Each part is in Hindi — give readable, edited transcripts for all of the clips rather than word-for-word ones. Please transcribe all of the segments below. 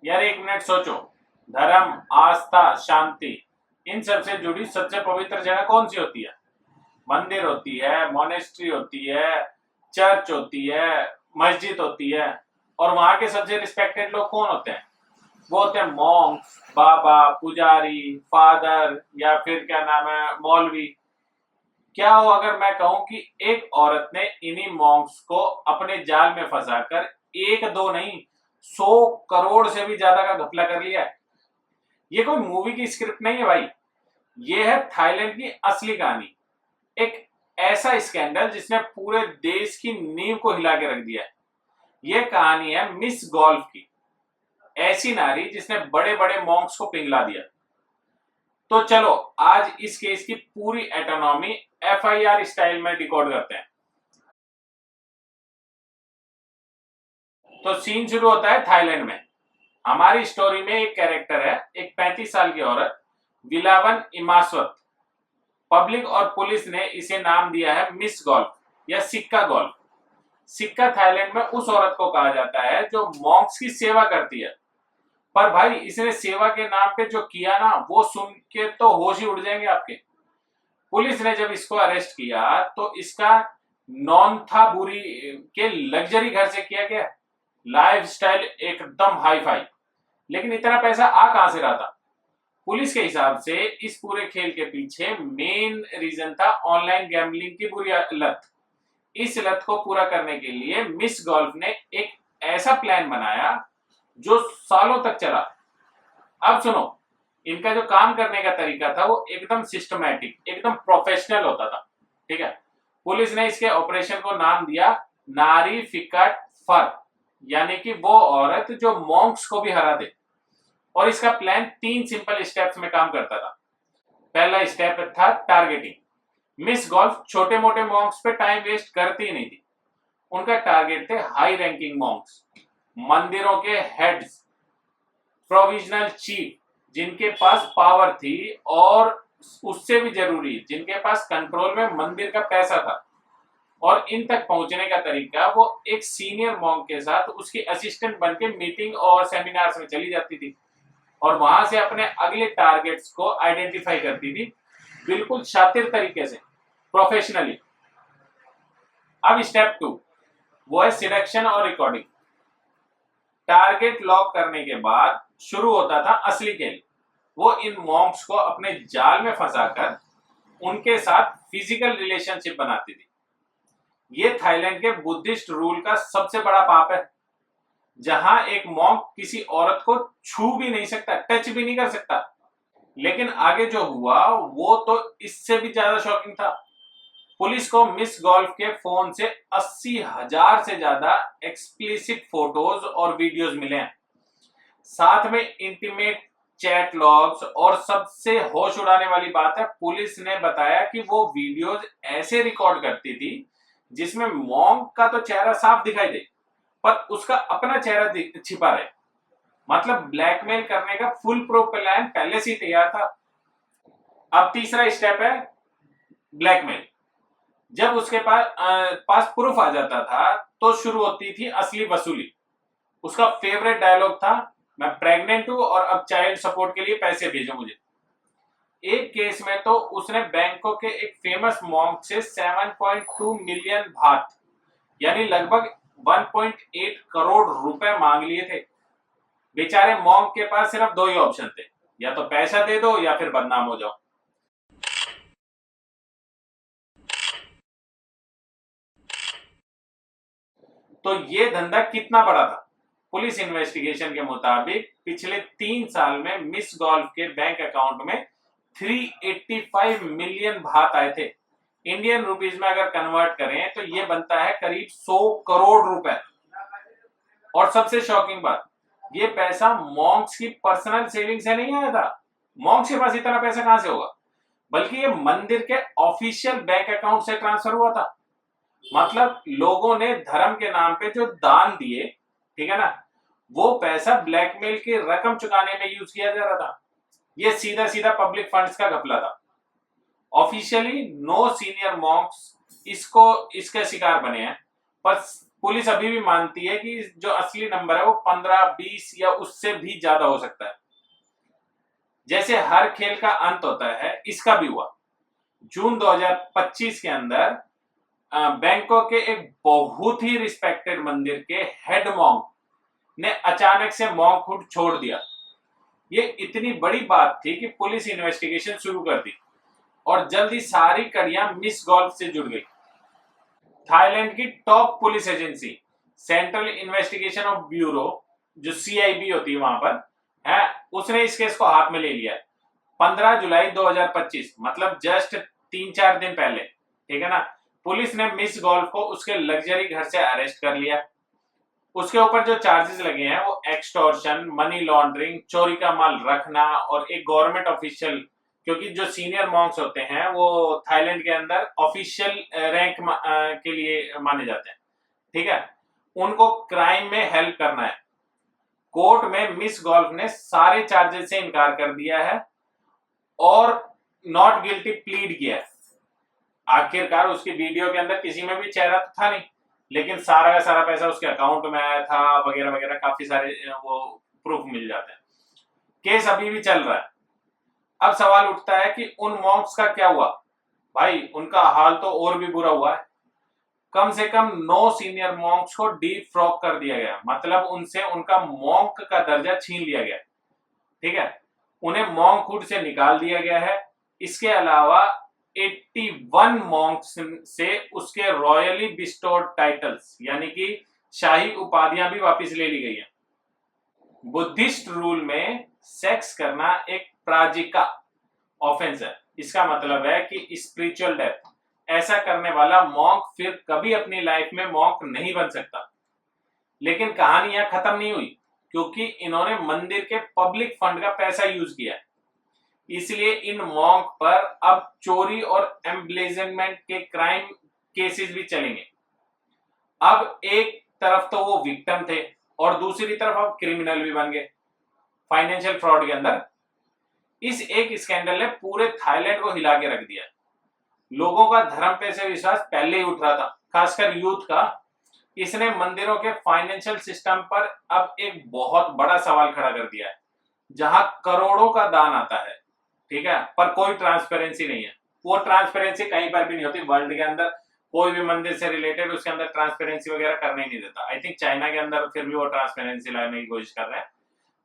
यार एक मिनट सोचो, धर्म, आस्था, शांति, इन सब से जुड़ी सबसे पवित्र जगह कौन सी होती है? मंदिर होती है, मोनेस्ट्री होती है, चर्च होती है, मस्जिद होती है। और वहां के सबसे रिस्पेक्टेड लोग कौन होते हैं? वो होते हैं मॉन्क्स, बाबा, पुजारी, फादर, या फिर क्या नाम है, मौलवी। क्या हो अगर मैं कहूं कि एक औरत ने इन्हीं मॉन्क्स को अपने जाल में फंसाकर एक दो नहीं, 100 करोड़ से भी ज्यादा का घपला कर लिया है। ये कोई मूवी की स्क्रिप्ट नहीं है भाई, ये है थाईलैंड की असली कहानी। एक ऐसा स्कैंडल जिसने पूरे देश की नींव को हिला के रख दिया है। यह कहानी है मिस गोल्फ की, ऐसी नारी जिसने बड़े बड़े मॉन्क्स को पिघला दिया। तो चलो आज इस केस की पूरी एटोनॉमी एफआईआर स्टाइल में डिकोड करते हैं। तो सीन शुरू होता है थाईलैंड में। हमारी स्टोरी में एक कैरेक्टर है, एक 35 साल की औरत, विलावन इमास्वत। पब्लिक और पुलिस ने इसे नाम दिया है मिस गोल्फ या सिक्का गोल्फ। सिक्का थाईलैंड में उस औरत को कहा जाता है जो मॉन्क्स की सेवा करती है। पर भाई इसने सेवा के नाम पे जो किया ना, वो सुन के तो होश ही उड़ जाएंगे आपके। पुलिस ने जब इसको अरेस्ट किया तो इसका नॉनथाबुरी के लग्जरी घर से किया गया, लाइफ स्टाइल एकदम हाई फाई। लेकिन इतना पैसा आ कहां से रहा था? पुलिस के हिसाब से इस पूरे खेल के पीछे मेन रीजन था ऑनलाइन गैम्बलिंग की बुरी लत। इस लत को पूरा करने के लिए मिस गोल्फ ने एक ऐसा प्लान बनाया जो सालों तक चला। अब सुनो, इनका जो काम करने का तरीका था वो एकदम सिस्टमैटिक, एकदम प्रोफेशनल होता था। ठीक है, पुलिस ने इसके ऑपरेशन को नाम दिया नारी फिकट फर, यानी कि वो औरत जो मॉन्क्स को भी हरा दे। और इसका प्लान 3 सिंपल स्टेप्स में काम करता था। पहला स्टेप था टारगेटिंग। मिस गोल्फ छोटे मोटे मॉन्क्स पे टाइम वेस्ट करती ही नहीं थी। उनका टारगेट थे हाई रैंकिंग मॉन्क्स, मंदिरों के हेड्स, प्रोविजनल चीफ, जिनके पास पावर थी, और उससे भी जरूरी जिनके पास कंट्रोल में मंदिर का पैसा था। और इन तक पहुंचने का तरीका, वो एक सीनियर मॉन्क के साथ उसकी असिस्टेंट बनके मीटिंग और सेमिनार्स में चली जाती थी और वहां से अपने अगले टारगेट्स को आइडेंटिफाई करती थी, बिल्कुल शातिर तरीके से, प्रोफेशनली। अब स्टेप 2, वो है सिलेक्शन और रिकॉर्डिंग। टारगेट लॉक करने के बाद शुरू होता था असली खेल। वो इन मॉन्क्स को अपने जाल में फंसाकर उनके साथ फिजिकल रिलेशनशिप बनाती थी। ये थाईलैंड के बुद्धिस्ट रूल का सबसे बड़ा पाप है, जहां एक मॉन्क किसी औरत को छू भी नहीं सकता, टच भी नहीं कर सकता। लेकिन आगे जो हुआ वो तो इससे भी ज्यादा शॉकिंग था। पुलिस को मिस गोल्फ के फोन से 80,000 से ज्यादा एक्सप्लिसिट फोटोज और वीडियोस मिले हैं, साथ में इंटीमेट चैट लॉग्स। और सबसे होश उड़ाने वाली बात है, पुलिस ने बताया कि वो वीडियोस ऐसे रिकॉर्ड करती थी जिसमें मॉन्क का तो चेहरा साफ दिखाई दे, पर उसका अपना चेहरा छिपा रहे। मतलब ब्लैकमेल करने का फुल प्रो प्लान पहले से ही तैयार था। अब तीसरा स्टेप है ब्लैकमेल। जब उसके पास प्रूफ आ जाता था तो शुरू होती थी असली वसूली। उसका फेवरेट डायलॉग था, मैं प्रेग्नेंट हूं और अब चाइल्ड सपोर्ट के लिए पैसे भेजो मुझे। एक केस में तो उसने बैंकॉक के एक फेमस मॉन्क से 7.2 मिलियन बात, यानी लगभग 1.8 करोड़ रुपए मांग लिए थे। बेचारे मॉन्क के पास सिर्फ 2 ही ऑप्शन थे, या तो पैसा दे दो या फिर बदनाम हो जाओ। तो ये धंधा कितना बड़ा था? पुलिस इन्वेस्टिगेशन के मुताबिक पिछले 3 साल में मिस गोल्फ के बैंक अकाउंट में 385 मिलियन बात आए थे। इंडियन रुपीज में अगर कन्वर्ट करें तो ये बनता है करीब 100 करोड़ रुपए। और सबसे शॉकिंग बात, ये पैसा मॉन्क्स की पर्सनल सेविंग से नहीं आया था। मॉन्क्स के पास इतना पैसा कहां से होगा, बल्कि ये मंदिर के ऑफिशियल बैंक अकाउंट से ट्रांसफर हुआ था। मतलब लोगों ने धर्म के नाम पे जो दान दिए, ठीक है ना, वो पैसा ब्लैकमेल की रकम चुकाने में यूज किया जा रहा था। ये सीधा सीधा पब्लिक फंड्स का घपला था। ऑफिशियली नो सीनियर मॉन्क्स इसके शिकार बने हैं, पर पुलिस अभी भी मानती है कि जो असली नंबर है वो 15, 20 या उससे भी ज्यादा हो सकता है। जैसे हर खेल का अंत होता है, इसका भी हुआ। जून 2025 के अंदर बैंकॉक के एक बहुत ही रिस्पेक्टेड मंदिर के हेड मॉन्क ने अचानक से मॉन्कहुड छोड़ दिया। ये इतनी बड़ी बात थी कि पुलिस इन्वेस्टिगेशन शुरू कर दी और जल्दी सारी कड़ियां मिस गोल्फ से जुड़ गई। थाईलैंड की top police agency central investigation of bureau, जो CIB होती है वहां पर है, उसने इस केस को हाथ में ले लिया। 15 जुलाई 2025, मतलब जस्ट 3-4 दिन पहले, ठीक है ना, पुलिस ने मिस गोल्फ को उसके लग्जरी घर से अरेस्ट कर लिया। उसके ऊपर जो चार्जेस लगे हैं वो एक्सटॉर्शन, मनी लॉन्ड्रिंग, चोरी का माल रखना और एक गवर्नमेंट ऑफिशियल, क्योंकि जो सीनियर मॉन्क्स होते हैं वो थाईलैंड के अंदर ऑफिशियल रैंक के लिए माने जाते हैं, ठीक है, उनको क्राइम में हेल्प करना है। कोर्ट में मिस गोल्फ ने सारे चार्जेस से इनकार कर दिया है और नॉट गिल्टी प्लीड किया है। आखिरकार उसकी वीडियो के अंदर किसी में भी चेहरा तो था नहीं, लेकिन सारा का सारा पैसा उसके अकाउंट में आया था वगैरह वगैरह, काफी सारे वो प्रूफ मिल जाते हैं। केस अभी भी चल रहा है। अब सवाल उठता है कि उन मॉन्क्स का क्या हुआ? भाई उनका हाल तो और भी बुरा हुआ है। कम से कम 9 सीनियर मॉन्क्स को डीप फ्रॉक कर दिया गया, मतलब उनसे उनका मॉन्क का दर्जा छीन लिया गया, ठीक है, उन्हें मॉन्कहुड से निकाल दिया गया है। इसके अलावा 81 मॉन्क्स से उसके रॉयली बिस्टोर्ड टाइटल्स यानी कि शाही उपाधियां भी वापस ले ली गई हैं। बुद्धिस्ट रूल में सेक्स करना एक प्राजिका ऑफेंस है। इसका मतलब है कि स्पिरिचुअल डेथ, ऐसा करने वाला मॉन्क फिर कभी अपनी लाइफ में मॉन्क नहीं बन सकता। लेकिन कहानी यहां खत्म नहीं हुई, क्योंकि इन्होंने मंदिर के पब्लिक फंड का पैसा यूज किया, इसलिए इन मॉन्क पर अब चोरी और एम्ब्लेजनमेंट के क्राइम केसेस भी चलेंगे। अब एक तरफ तो वो विक्टिम थे और दूसरी तरफ अब क्रिमिनल भी बन गए फाइनेंशियल फ्रॉड के अंदर। इस एक स्कैंडल ने पूरे थाईलैंड को हिला के रख दिया। लोगों का धर्म पे से विश्वास पहले ही उठ रहा था, खासकर यूथ का। इसने मंदिरों के फाइनेंशियल सिस्टम पर अब एक बहुत बड़ा सवाल खड़ा कर दिया है, जहां करोड़ों का दान आता है, ठीक है, पर कोई ट्रांसपेरेंसी नहीं है। वो ट्रांसपेरेंसी कहीं पर भी नहीं होती वर्ल्ड के अंदर। कोई भी मंदिर से रिलेटेड उसके अंदर ट्रांसपेरेंसी वगैरह करने ही नहीं देता। आई थिंक चाइना के अंदर फिर भी वो ट्रांसपेरेंसी लाने की कोशिश कर रहे हैं,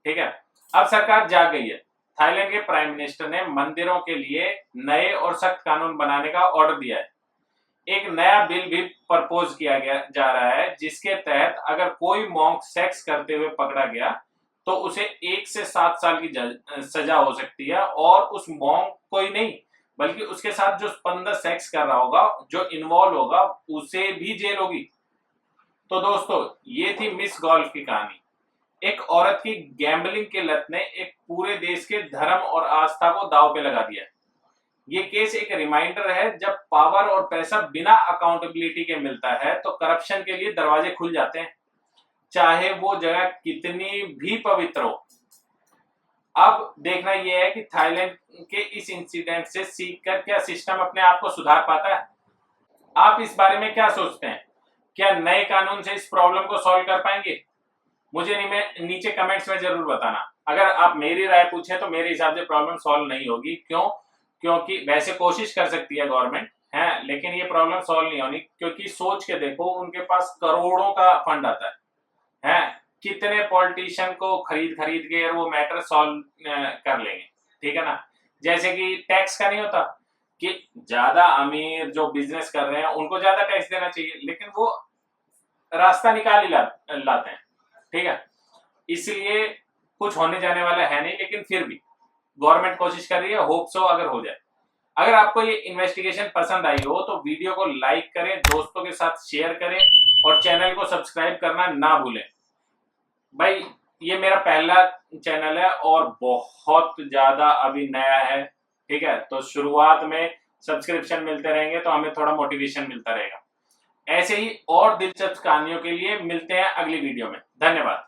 ठीक है। अब सरकार जाग गई है। थाईलैंड के प्राइम मिनिस्टर ने मंदिरों के लिए नए और सख्त कानून बनाने का ऑर्डर दिया है। एक नया बिल भी प्रपोज किया जा रहा है, जिसके तहत अगर कोई मॉन्क सेक्स करते हुए पकड़ा गया तो उसे 1 से 7 साल की सजा हो सकती है, और उस मॉन्क को ही नहीं बल्कि उसके साथ जो बंदा सेक्स कर रहा होगा, जो इन्वॉल्व होगा, उसे भी जेल होगी। तो दोस्तों, ये थी मिस गोल्फ की कहानी। एक औरत की गैम्बलिंग के लत ने एक पूरे देश के धर्म और आस्था को दांव पे लगा दिया। ये केस एक रिमाइंडर है, जब पावर और पैसा बिना अकाउंटेबिलिटी के मिलता है तो करप्शन के लिए दरवाजे खुल जाते हैं, चाहे वो जगह कितनी भी पवित्र हो। अब देखना यह है कि थाईलैंड के इस इंसिडेंट से सीखकर क्या सिस्टम अपने आप को सुधार पाता है। आप इस बारे में क्या सोचते हैं? क्या नए कानून से इस प्रॉब्लम को सॉल्व कर पाएंगे? मुझे नीचे कमेंट्स में जरूर बताना। अगर आप मेरी राय पूछे तो मेरे हिसाब से प्रॉब्लम सॉल्व नहीं होगी। क्यों? क्योंकि वैसे कोशिश कर सकती है गवर्नमेंट है, लेकिन ये प्रॉब्लम सॉल्व नहीं होनी, क्योंकि सोच के देखो, उनके पास करोड़ों का फंड आता है, कितने पॉलिटिशियन को खरीद के वो मैटर सॉल्व कर लेंगे, ठीक है ना। जैसे कि टैक्स का नहीं होता कि ज्यादा अमीर जो बिजनेस कर रहे हैं उनको ज्यादा टैक्स देना चाहिए, लेकिन वो रास्ता निकाल ही लाते हैं, ठीक है। इसलिए कुछ होने जाने वाला है नहीं, लेकिन फिर भी गवर्नमेंट कोशिश कर रही है, होप सो अगर हो जाए। अगर आपको ये इन्वेस्टिगेशन पसंद आई हो तो वीडियो को लाइक करें, दोस्तों के साथ शेयर करें और चैनल को सब्सक्राइब करना ना भूलें। भाई ये मेरा पहला चैनल है और बहुत ज्यादा अभी नया है, ठीक है, तो शुरुआत में सब्सक्रिप्शन मिलते रहेंगे तो हमें थोड़ा मोटिवेशन मिलता रहेगा। ऐसे ही और दिलचस्प कहानियों के लिए मिलते हैं अगली वीडियो में। धन्यवाद।